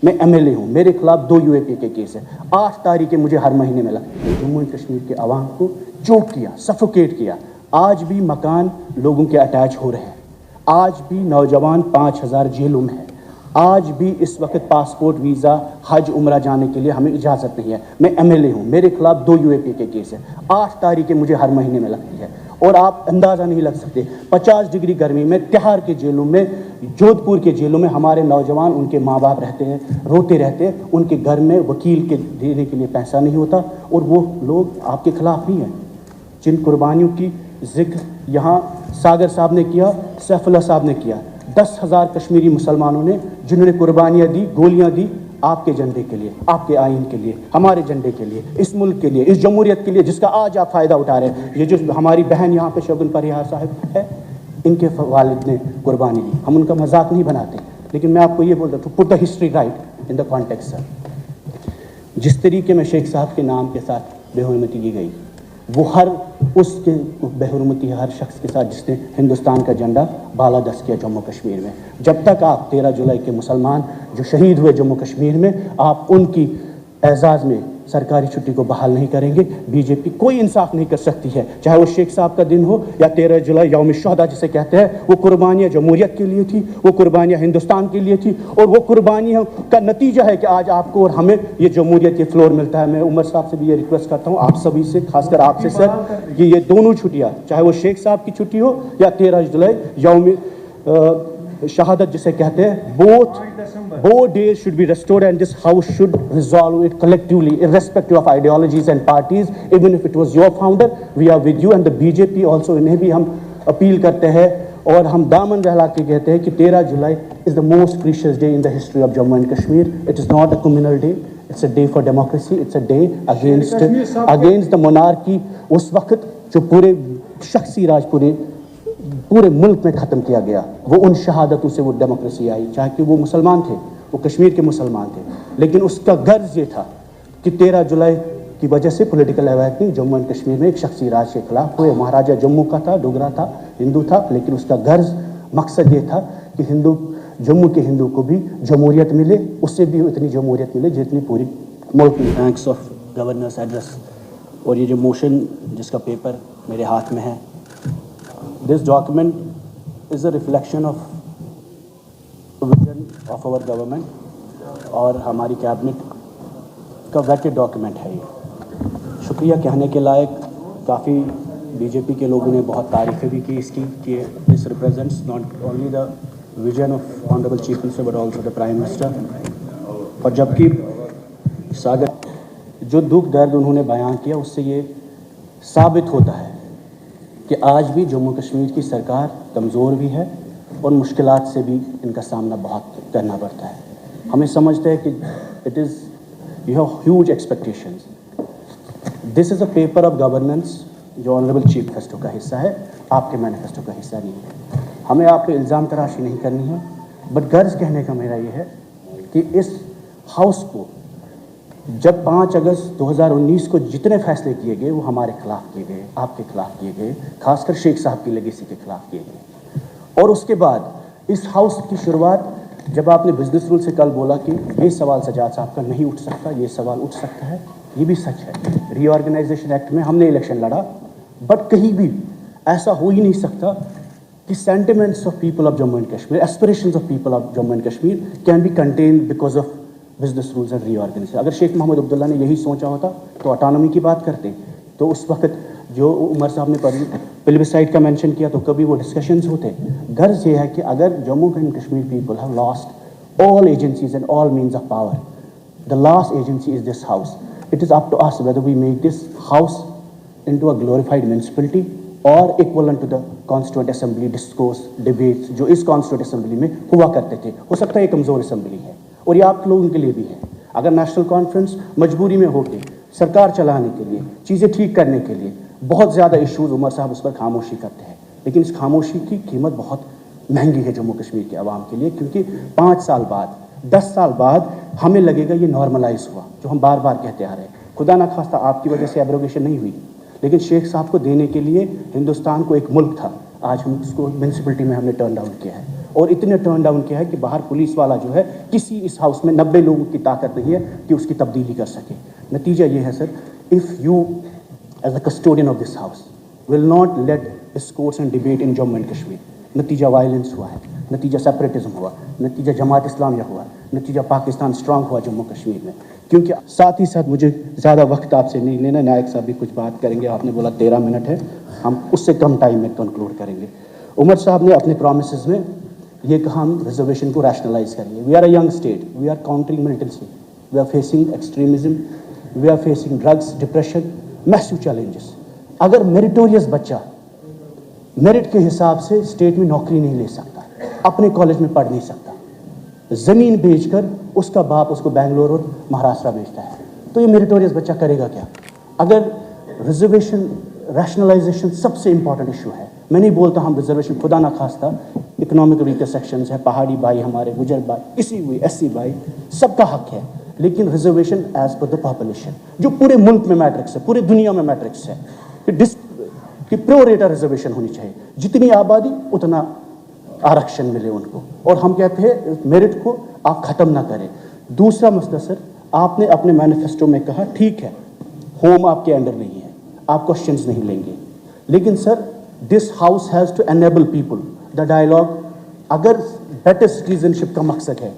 मैं MLA हूँ, मेरे खिलाफ 2 UAP के केस है, 8 तारीखें मुझे हर महीने मिला। जम्मू एंड कश्मीर के आवाम को चोक किया, सफोकेट किया। आज भी मकान लोगों के अटैच हो रहे हैं, आज भी नौजवान 5000 जेलों में है, आज भी इस वक्त पासपोर्ट वीज़ा हज उम्रा जाने के लिए हमें इजाज़त नहीं है। मैं MLA हूँ, मेरे खिलाफ 2 UAP के केस है, 8 तारीखें मुझे हर महीने में लगती है। और आप अंदाज़ा नहीं लग सकते, 50 डिग्री गर्मी में तिहाड़ के जेलों में, जोधपुर के जेलों में हमारे नौजवान, उनके माँ बाप रहते हैं, रोते रहते हैं, उनके घर में वकील के देने के लिए पैसा नहीं होता, और वो लोग आपके खिलाफ नहीं हैं। जिन कुर्बानियों की जिक्र यहाँ सागर साहब ने किया, सैफुल्लाह साहब ने किया, 10,000 कश्मीरी मुसलमानों ने जिन्होंने कुर्बानियाँ दी, गोलियाँ दी आपके झंडे के लिए, आपके आइन के लिए, हमारे झंडे के लिए, इस मुल्क के लिए, इस जमहूरियत के लिए, जिसका आज आप फ़ायदा उठा रहे हैं। ये जो हमारी बहन यहाँ पे शगुन परिहार साहब है, इनके वालिद ने कुर्बानी दी, हम उनका मजाक नहीं बनाते, लेकिन मैं आपको ये बोल रहा हूँ, put the history right in the context sir. जिस तरीके में शेख साहब के नाम के साथ बेहुरमती की गई, वो हर उसके बेहुरमती हर शख्स के साथ जिसने हिंदुस्तान का झंडा बाला दस्त किया जम्मू कश्मीर में। जब तक आप 13 जुलाई के मुसलमान जो शहीद हुए जम्मू कश्मीर में, आप उनकी एजाज़ में सरकारी छुट्टी को बहाल नहीं करेंगे, बीजेपी कोई इंसाफ नहीं कर सकती है। चाहे वो शेख साहब का दिन हो या 13 जुलाई यौम शुहदा जिसे कहते हैं, वो कुर्बानियाँ जमहूरियत के लिए थी, वो कुर्बानियाँ हिंदुस्तान के लिए थी, और वो कुर्बानियों का नतीजा है कि आज आपको और हमें ये जमहूरियत, ये फ्लोर मिलता है। मैं उमर साहब से भी ये रिक्वेस्ट करता हूँ, आप सभी से, खासकर आपसे सर, कि ये दोनों छुट्टियाँ, चाहे वो शेख साहब की छुट्टी हो या 13 जुलाई यौम शहादत जिसे कहते हैं, both days should be restored, and this house should resolve it collectively, irrespective of ideologies and parties. Even if it was your founder, we are with you, and the BJP also, इन्हें भी हम appeal करते हैं और हम दामन रहला के कहते हैं कि 13 जुलाई is the most precious day in the history of Jammu and Kashmir. It is not a communal day, it's a day for democracy, it's a day against the monarchy. उस वक्त जो पूरे शख्सी राज पूरे मुल्क में ख़त्म किया गया, वो उन शहादतों से वो डेमोक्रेसी आई, चाहे कि वो मुसलमान थे, वो कश्मीर के मुसलमान थे, लेकिन उसका गर्ज ये था कि 13 जुलाई की वजह से political awakening Jammu and Kashmir में एक शख्सी राज के खिलाफ हुए। महाराजा जम्मू का था, डोगरा था, हिंदू था, लेकिन उसका गर्ज मकसद ये था कि जम्मू के हिंदू को भी जमहूरियत मिले, उससे भी इतनी जमहूरियत मिले जितनी पूरी मुल्क में। Thanks of governors address. और ये जो मोशन जिसका पेपर मेरे हाथ में है, this document is a reflection of vision of our government और हमारी कैबिनेट का वेटेड डॉक्यूमेंट है ये। शुक्रिया कहने के लायक, काफ़ी बीजेपी के लोगों ने बहुत तारीफ़ें भी की इसकी, कि this represents not only the vision of honourable chief minister but also the prime minister. और जबकि सागर जो दुख दर्द उन्होंने बयान किया, उससे ये साबित होता है कि आज भी जम्मू कश्मीर की सरकार कमज़ोर भी है और मुश्किलात से भी इनका सामना बहुत करना पड़ता है। हमें समझते हैं कि it is you have huge expectations. This is a paper of governance जो ऑनरेबल चीफ मिनिस्टर का हिस्सा है, आपके मैनिफेस्टो का हिस्सा नहीं है। हमें आप पे इल्ज़ाम तराशी नहीं करनी है, बट गर्ज कहने का मेरा ये है कि इस हाउस को जब 5 अगस्त 2019 को जितने फैसले किए गए वो हमारे खिलाफ किए गए, आपके खिलाफ किए गए, खासकर शेख साहब की लेगेसी के खिलाफ किए गए। और उसके बाद इस हाउस की शुरुआत, जब आपने बिजनेस रूल से कल बोला कि ये सवाल सजाद साहब का नहीं उठ सकता, ये सवाल उठ सकता है, ये भी सच है। रीऑर्गेनाइजेशन एक्ट में हमने इलेक्शन लड़ा, बट कहीं भी ऐसा हो ही नहीं सकता कि sentiments of people of Jammu and Kashmir, aspirations of people of Jammu and Kashmir can be contained because of business rules and reorganisation. अगर शेख मोहम्मद अब्दुल्ला ने यही सोचा होता तो ऑटोनॉमी की बात करते, तो उस वक्त जो उमर साहब ने प्लेबिसाइड का मेंशन किया तो कभी वो डिस्कशंस होते। गर्ज ये है कि अगर Jammu and Kashmir people have lost all agencies and all means of power, the last agency is this house. It is up to us whether we make this house into a glorified municipality और equivalent to the constituent assembly discourse debates जो इस constituent assembly में हुआ करते थे। हो सकता है ये कमज़ोर असेंबली है और ये आप लोगों के लिए भी है। अगर नेशनल कॉन्फ्रेंस मजबूरी में होकर सरकार चलाने के लिए, चीज़ें ठीक करने के लिए, बहुत ज़्यादा इश्यूज़ उमर साहब उस पर खामोशी करते हैं, लेकिन इस खामोशी की कीमत बहुत महंगी है जम्मू कश्मीर के आवाम के लिए, क्योंकि 5 साल बाद, 10 साल बाद हमें लगेगा ये नॉर्मलाइज हुआ, जो हम बार बार कहते आ रहे हैं। खुदा ना खास्ता आपकी वजह से एब्रोगेशन नहीं हुई, लेकिन शेख साहब को देने के लिए हिंदुस्तान को एक मुल्क था, आज हम उसको म्यूनसिपलिटी में हमने टर्न डाउन किया है। اور اتنے ٹرن ڈاؤن کیا ہے کہ باہر پولیس والا جو ہے کسی اس ہاؤس میں 90 لوگوں کی طاقت نہیں ہے کہ اس کی تبدیلی کر سکے. نتیجہ یہ ہے sir, if you as a custodian of this house will not let discourse and debate in Jammu and Kashmir, نتیجہ وائلنس ہوا ہے, نتیجہ سیپریٹزم ہوا, نتیجہ جماعت اسلامیہ ہوا, نتیجہ پاکستان اسٹرانگ ہوا جموں کشمیر میں. کیونکہ ساتھ ہی ساتھ مجھے زیادہ وقت آپ سے نہیں لینا, نائک صاحب بھی کچھ بات کریں گے, آپ نے بولا 13 منٹ ہے, ہم اس سے کم ٹائم میں کنکلوڈ کریں گے. عمر صاحب نے اپنے پرومسز میں یہ کہا ہم ریزرویشن کو ریشنلائز کریں گے. We are a young state, we are countering militancy, we are facing extremism, we are facing drugs, depression, میسو چیلنجز. اگر میریٹوریس بچہ میرٹ کے حساب سے اسٹیٹ میں نوکری نہیں لے سکتا, اپنے کالج میں پڑھ نہیں سکتا, زمین بیچ کر اس کا باپ اس کو بنگلور اور مہاراشٹر بیچتا ہے, تو یہ میریٹوریس بچہ کرے گا کیا؟ اگر ریزرویشن ریشنلائزیشن سب سے امپورٹنٹ ایشو ہے. میں نہیں بولتا ہم ریزرویشن خدا نہ خواستہ اکنامک ویکر سیکشنز ہے, پہاڑی بھائی ہمارے, گجر بھائی, کسی بھی ایس سی بھائی, سب کا حق ہے, لیکن reservation as per the population جو پورے ملک میں میٹرکس ہے, پورے دنیا میں میٹرکس ہے کہ پرو ریٹا ریزرویشن ہونی چاہیے, جتنی آبادی اتنا آرکشن ملے ان کو. اور ہم کہتے ہیں میرٹ کو آپ ختم نہ کریں. دوسرا مسئلہ سر, آپ نے اپنے مینیفیسٹو میں کہا ٹھیک ہے ہوم آپ کے انڈر نہیں ہے, آپ کوشچنز نہیں لیں گے, لیکن sir this house has to enable people the dialogue. اگر بیٹر سٹیزن شپ کا مقصد ہے